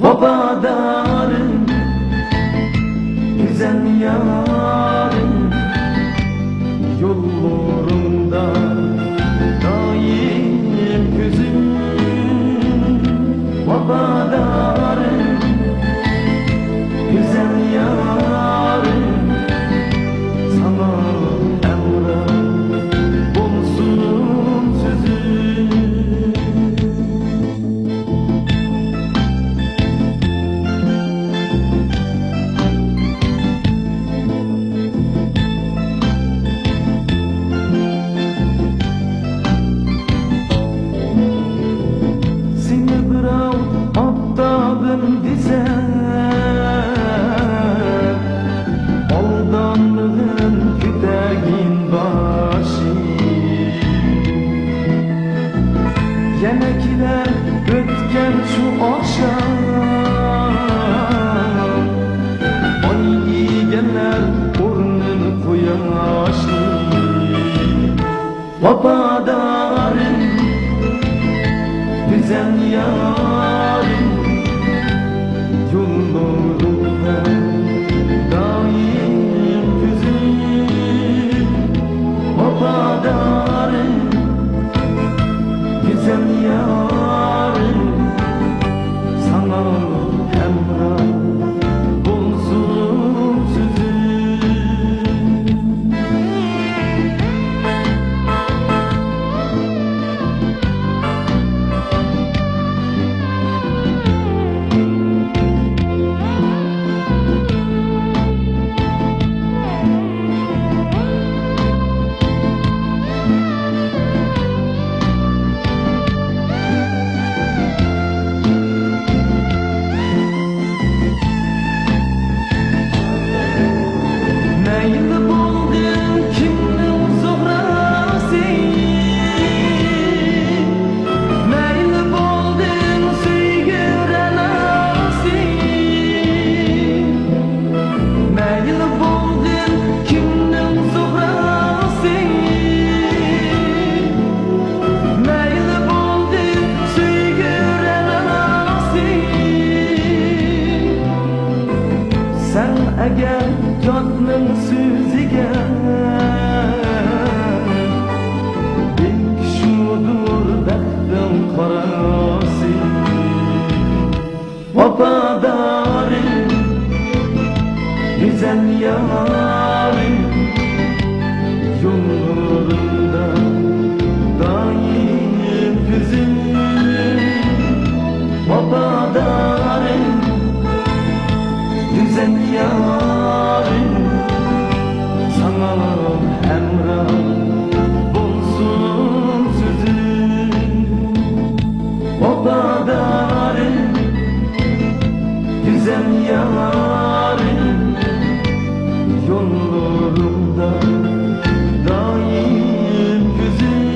Babadarım, güzel yarım, yollarında daim gözüm. Babadarım, güzel yarım, sana emrim olsun sözüm. Dize aldanlığın kütegin başı, yemekler ötken şu akşam, ay iyigeler burnun koyaşı. Babadarım, güzel yarım, yollarında daim gözüm. Babadarım, güzel yarım, sana hemrah olsun sözüm. Sen eğer canın süzüge ilk şudur bəxtim qarası. Babadarım, güzel yarım, yollarında daim gözüm. Babadarım, güzel yarım, sana hemrah olsun sözüm. Babadarım, güzel yarım, yollarında daim gözüm.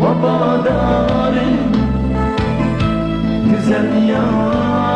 Babadarım, güzel yarım,